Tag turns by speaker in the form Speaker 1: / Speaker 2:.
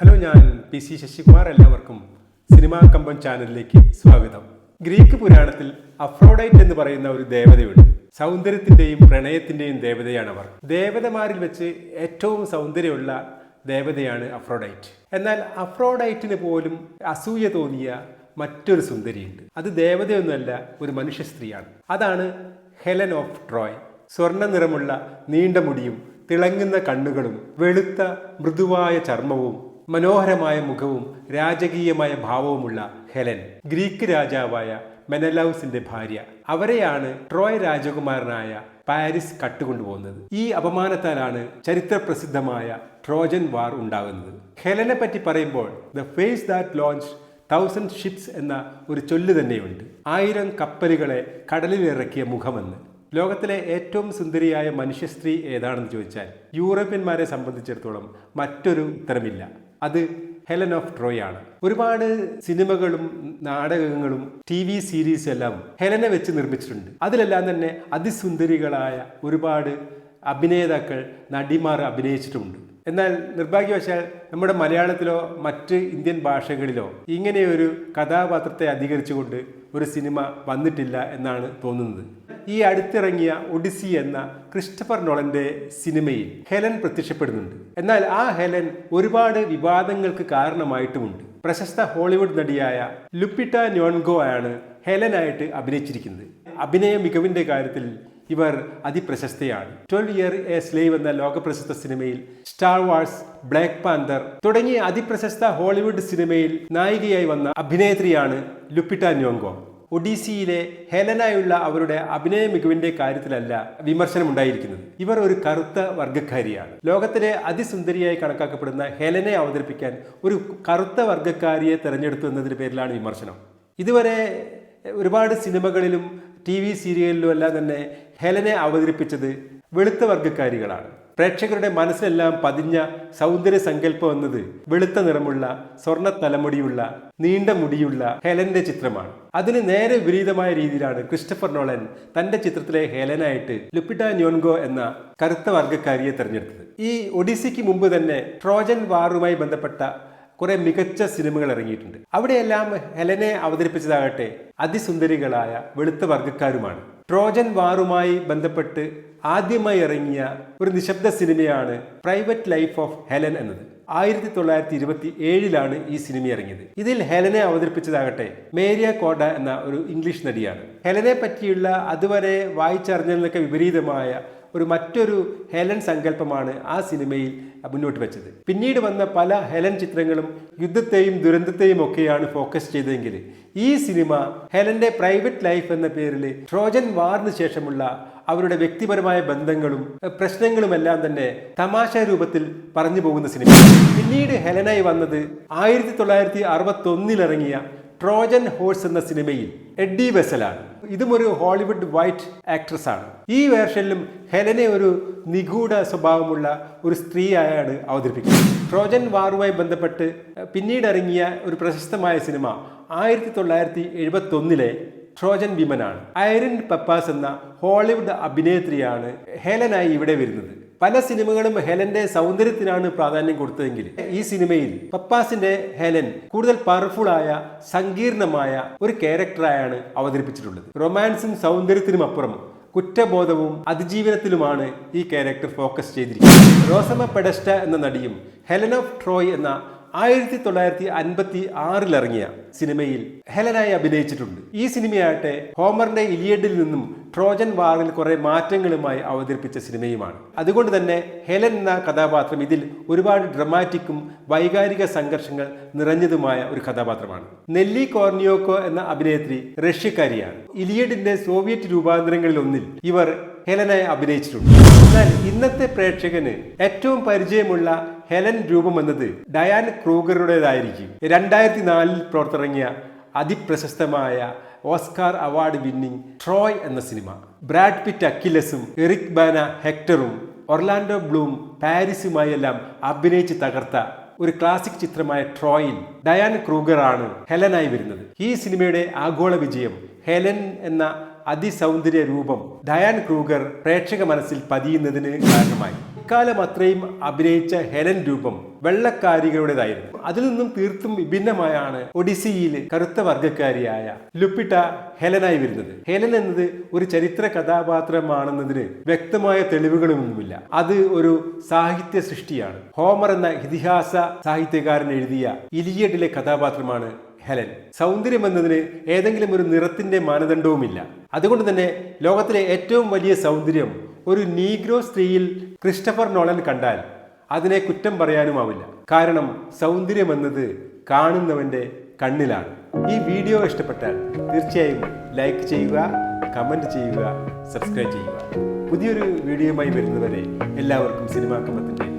Speaker 1: Hello, ഞാൻ P C Sasikumar. എല്ലാവർക്കും cinema കമ്പം ചാനലിലേക്ക് സ്വാഗതം. ഗ്രീക്ക് പുരാണത്തിൽ അഫ്രോഡൈറ്റ് എന്ന് പറയുന്ന ഒരു ദേവതയുണ്ട്. സൗന്ദര്യത്തിന്റെയും പ്രണയത്തിന്റെയും ദേവതയാണവർ. ദേവതമാരിൽ വെച്ച് ഏറ്റവും സൗന്ദര്യമുള്ള ദേവതയാണ് അഫ്രോഡൈറ്റ്. എന്നാൽ അഫ്രോഡൈറ്റിന് പോലും അസൂയ തോന്നിയ മറ്റൊരു സുന്ദരിയുണ്ട്. അത് ദേവതയൊന്നുമല്ല, ഒരു മനുഷ്യ സ്ത്രീയാണ്. അതാണ് ഹെലൻ ഓഫ് ട്രോയ്. സ്വർണ്ണ നിറമുള്ള നീണ്ട മുടിയും തിളങ്ങുന്ന കണ്ണുകളും വെളുത്ത മൃദുവായ ചർമ്മവും മനോഹരമായ മുഖവും രാജകീയമായ ഭാവവുമുള്ള ഹെലൻ ഗ്രീക്ക് രാജാവായ മെനലൗസിന്റെ ഭാര്യ. അവരെയാണ് ട്രോയ് രാജകുമാരനായ പാരിസ് കട്ടുകൊണ്ടുപോകുന്നത്. ഈ അപമാനത്താലാണ് ചരിത്രപ്രസിദ്ധമായ ട്രോജൻ വാർ ഉണ്ടാകുന്നത്. ഹെലനെ പറ്റി പറയുമ്പോൾ the face that launch 1000 ships എന്ന ഒരു ചൊല്ല് തന്നെയുണ്ട്. 1000 കപ്പലുകളെ കടലിലിറക്കിയ മുഖമെന്ന്. ലോകത്തിലെ ഏറ്റവും സുന്ദരിയായ മനുഷ്യ സ്ത്രീ ഏതാണെന്ന് ചോദിച്ചാൽ യൂറോപ്യന്മാരെ സംബന്ധിച്ചിടത്തോളം മറ്റൊരു ഉത്തരമില്ല. അത് ഹെലൻ ഓഫ് ട്രോയ് ആണ്. ഒരുപാട് സിനിമകളും നാടകങ്ങളും TV സീരീസും എല്ലാം ഹെലനെ വെച്ച് നിർമ്മിച്ചിട്ടുണ്ട്. അതിലെല്ലാം തന്നെ അതിസുന്ദരികളായ ഒരുപാട് അഭിനേതാക്കൾ, നടിമാർ അഭിനയിച്ചിട്ടുമുണ്ട്. എന്നാൽ നിർഭാഗ്യവശാൽ നമ്മുടെ മലയാളത്തിലോ മറ്റ് ഇന്ത്യൻ ഭാഷകളിലോ ഇങ്ങനെയൊരു കഥാപാത്രത്തെ അധികരിച്ചുകൊണ്ട് ഒരു സിനിമ വന്നിട്ടില്ല എന്നാണ് തോന്നുന്നത്. ഈ അടുത്തിറങ്ങിയ ഒഡിസി എന്ന ക്രിസ്റ്റഫർ നോളന്റെ സിനിമയിൽ ഹെലൻ പ്രത്യക്ഷപ്പെടുന്നുണ്ട്. എന്നാൽ ആ ഹെലൻ ഒരുപാട് വിവാദങ്ങൾക്ക് കാരണമായിട്ടുമുണ്ട്. പ്രശസ്ത ഹോളിവുഡ് നടിയായ ലുപ്പിറ്റ ന്യോൺഗോ ആണ് ഹെലനായിട്ട് അഭിനയിച്ചിരിക്കുന്നത്. അഭിനയ മികവിന്റെ കാര്യത്തിൽ ഇവർ അതിപ്രശസ്തയാണ്. 12 Years a Slave എന്ന ലോകപ്രശസ്ത സിനിമയിൽ, സ്റ്റാർ വാർസ്, ബ്ലാക്ക് പാന്തർ തുടങ്ങിയ അതിപ്രശസ്ത ഹോളിവുഡ് സിനിമയിൽ നായികയായി വന്ന അഭിനേത്രിയാണ് ലുപ്പിറ്റ ന്യോൺഗോ. ഒഡീസിയിലെ ഹെലനായുള്ള അവരുടെ അഭിനയ മികവിന്റെ കാര്യത്തിലല്ല വിമർശനമുണ്ടായിരിക്കുന്നത്. ഇവർ ഒരു കറുത്ത വർഗ്ഗക്കാരിയാണ്. ലോകത്തിലെ അതിസുന്ദരിയായി കണക്കാക്കപ്പെടുന്ന ഹെലനെ അവതരിപ്പിക്കാൻ ഒരു കറുത്ത വർഗ്ഗക്കാരിയെ തെരഞ്ഞെടുത്തു എന്നതിന്റെ പേരിലാണ് വിമർശനം. ഇതുവരെ ഒരുപാട് സിനിമകളിലും TV സീരിയലിലും എല്ലാം തന്നെ ഹെലനെ അവതരിപ്പിച്ചത് വെളുത്ത വർഗ്ഗക്കാരികളാണ്. പ്രേക്ഷകരുടെ മനസ്സിലെല്ലാം പതിഞ്ഞ സൗന്ദര്യ സങ്കല്പം എന്നത് വെളുത്ത നിറമുള്ള, സ്വർണ്ണ തലമുടിയുള്ള, നീണ്ട മുടിയുള്ള ഹെലന്റെ ചിത്രമാണ്. അതിന് നേരെ വിപരീതമായ രീതിയിലാണ് ക്രിസ്റ്റഫർ നോളൻ തന്റെ ചിത്രത്തിലെ ഹെലനായിട്ട് ലുപ്പിറ്റ ന്യോൺഗോ എന്ന കറുത്ത വർഗ്ഗക്കാരിയെ തെരഞ്ഞെടുത്തത്. ഈ ഒഡീസിക്ക് മുമ്പ് തന്നെ ട്രോജൻ വാറുമായി ബന്ധപ്പെട്ട കുറെ മികച്ച സിനിമകൾ ഇറങ്ങിയിട്ടുണ്ട്. അവിടെയെല്ലാം ഹെലനെ അവതരിപ്പിച്ചതാകട്ടെ അതിസുന്ദരികളായ വെളുത്ത വർഗ്ഗക്കാരുമാണ്. ട്രോജൻ വാറുമായി ബന്ധപ്പെട്ട് ആദ്യമായി ഇറങ്ങിയ ഒരു നിശബ്ദ സിനിമയാണ് പ്രൈവറ്റ് ലൈഫ് ഓഫ് ഹെലൻ എന്നത്. 1927 ഈ സിനിമ ഇറങ്ങിയത്. ഇതിൽ ഹെലനെ അവതരിപ്പിച്ചതാകട്ടെ മേരിയ കോഡ എന്ന ഒരു ഇംഗ്ലീഷ് നടിയാണ്. ഹെലനെ പറ്റിയുള്ള അതുവരെ വായിച്ചറിഞ്ഞതിനൊക്കെ വിപരീതമായ മറ്റൊരു ഹെലൻ സങ്കല്പമാണ് ആ സിനിമയിൽ മുന്നോട്ട് വെച്ചത്. പിന്നീട് വന്ന പല ഹെലൻ ചിത്രങ്ങളും യുദ്ധത്തെയും ദുരന്തത്തെയും ഒക്കെയാണ് ഫോക്കസ് ചെയ്തതെങ്കിൽ ഈ സിനിമ ഹെലന്റെ പ്രൈവറ്റ് ലൈഫ് എന്ന പേരിൽ ട്രോജൻ വാറിന് ശേഷമുള്ള അവരുടെ വ്യക്തിപരമായ ബന്ധങ്ങളും പ്രശ്നങ്ങളുമെല്ലാം തന്നെ തമാശ രൂപത്തിൽ പറഞ്ഞു പോകുന്ന സിനിമ. പിന്നീട് ഹെലനായി വന്നത് 1961 ഇറങ്ങിയ ട്രോജൻ ഹോഴ്സ് എന്ന സിനിമയിൽ എഡ്ഡി വെസലാണ്. ഇതും ഒരു ഹോളിവുഡ് വൈറ്റ് ആക്ട്രസ് ആണ്. ഈ വേർഷനിലും ഹെലനെ ഒരു നിഗൂഢ സ്വഭാവമുള്ള ഒരു സ്ത്രീയായാണ് അവതരിപ്പിക്കുന്നത്. ട്രോജൻ വാറുമായി ബന്ധപ്പെട്ട് പിന്നീട് ഇറങ്ങിയ ഒരു പ്രശസ്തമായ സിനിമ 1971 ട്രോജൻ വിമനാണ്. ഐറിൻ പെപ്പാസ് എന്ന ഹോളിവുഡ് അഭിനേത്രിയാണ് ഹെലനായി ഇവിടെ വരുന്നത്. പല സിനിമകളും ഹെലന്റെ സൗന്ദര്യത്തിനാണ് പ്രാധാന്യം കൊടുത്തതെങ്കിൽ ഈ സിനിമയിൽ പപ്പാസിന്റെ ഹെലൻ കൂടുതൽ പവർഫുൾ ആയ സങ്കീർണമായ ഒരു ക്യാരക്ടറായാണ് അവതരിപ്പിച്ചിട്ടുള്ളത്. റൊമാൻസും സൗന്ദര്യത്തിനും അപ്പുറം കുറ്റബോധവും അതിജീവനത്തിലുമാണ് ഈ ക്യാരക്ടർ ഫോക്കസ് ചെയ്തിരിക്കുന്നത്. റോസമ്മ പെഡസ്റ്റ എന്ന നടിയും ഹെലൻ ഓഫ് ട്രോയ് എന്ന 1956 ഇറങ്ങിയ സിനിമയിൽ ഹെലനായി അഭിനയിച്ചിട്ടുണ്ട്. ഈ സിനിമയാകട്ടെ ഹോമറിന്റെ ഇലിയഡിൽ നിന്നും ട്രോജൻ വാറിൽ കുറെ മാറ്റങ്ങളുമായി അവതരിപ്പിച്ച സിനിമയുമാണ്. അതുകൊണ്ട് തന്നെ ഹെലൻ എന്ന കഥാപാത്രം ഇതിൽ ഒരുപാട് ഡ്രമാറ്റിക്കും വൈകാരിക സംഘർഷങ്ങൾ നിറഞ്ഞതുമായ ഒരു കഥാപാത്രമാണ്. നെല്ലി കോർണിയോക്കോ എന്ന അഭിനേത്രി റഷ്യക്കാരിയാണ്. ഇലിയഡിന്റെ സോവിയറ്റ് രൂപാന്തരങ്ങളിൽ ഒന്നിൽ ഇവർ ഹെലനായി അഭിനയിച്ചിട്ടുണ്ട്. എന്നാൽ ഇന്നത്തെ പ്രേക്ഷകന് ഏറ്റവും പരിചയമുള്ള ഹെലൻ രൂപം എന്നത് ഡയാൻ ക്രൂഗറുടേതായിരിക്കും. 2004 പുറത്തിറങ്ങിയ അതിപ്രശസ്തമായ ഓസ്കാർ അവാർഡ് വിന്നിംഗ് ട്രോയ് എന്ന സിനിമ. ബ്രാഡ് പിറ്റ് അക്കിലസും എറിക് ബാന ഹെക്ടറും ഒർലാൻഡോ ബ്ലൂം പാരീസുമായി എല്ലാം അഭിനയിച്ച് തകർത്ത ഒരു ക്ലാസിക് ചിത്രമായ ട്രോയിൽ ഡയാൻ ക്രൂഗറാണ് ഹെലനായി വരുന്നത്. ഈ സിനിമയുടെ ആഗോള വിജയം ഹെലൻ എന്ന അതിസൗന്ദര്യ രൂപം ഡയാൻ ക്രൂഗർ പ്രേക്ഷക മനസ്സിൽ പതിയുന്നതിന് കാരണമായി. ഇക്കാലം അത്രയും അഭിനയിച്ച ഹെലൻ രൂപം വെള്ളക്കാരികളുടേതായിരുന്നു. അതിൽ നിന്നും തീർത്തും വിഭിന്നമായാണ് ഒഡിസിയിൽ കറുത്ത വർഗക്കാരിയായ ലുപ്പിട്ട ഹെലനായി വരുന്നത്. ഹെലൻ എന്നത് ഒരു ചരിത്ര കഥാപാത്രമാണെന്നതിന് വ്യക്തമായ തെളിവുകളൊന്നുമില്ല. അത് ഒരു സാഹിത്യ സൃഷ്ടിയാണ്. ഹോമർ എന്ന ഇതിഹാസ സാഹിത്യകാരൻ എഴുതിയ ഇലിയഡിലെ കഥാപാത്രമാണ് ഹെലൻ. സൗന്ദര്യം എന്നതിന് ഏതെങ്കിലും ഒരു നിറത്തിന്റെ മാനദണ്ഡവുമില്ല. അതുകൊണ്ട് തന്നെ ലോകത്തിലെ ഏറ്റവും വലിയ സൗന്ദര്യം ഒരു നീഗ്രോ സ്ത്രീയിൽ ക്രിസ്റ്റഫർ നോളൻ കണ്ടാൽ അതിനെ കുറ്റം പറയാനുമാവില്ല. കാരണം സൗന്ദര്യം എന്നത് കാണുന്നവന്റെ കണ്ണിലാണ്. ഈ വീഡിയോ ഇഷ്ടപ്പെട്ടാൽ തീർച്ചയായും ലൈക്ക് ചെയ്യുക, കമന്റ് ചെയ്യുക, സബ്സ്ക്രൈബ് ചെയ്യുക. പുതിയൊരു വീഡിയോയുമായി വരുന്നവരെ എല്ലാവർക്കും സിനിമാ കമ്പത്തിന്റെ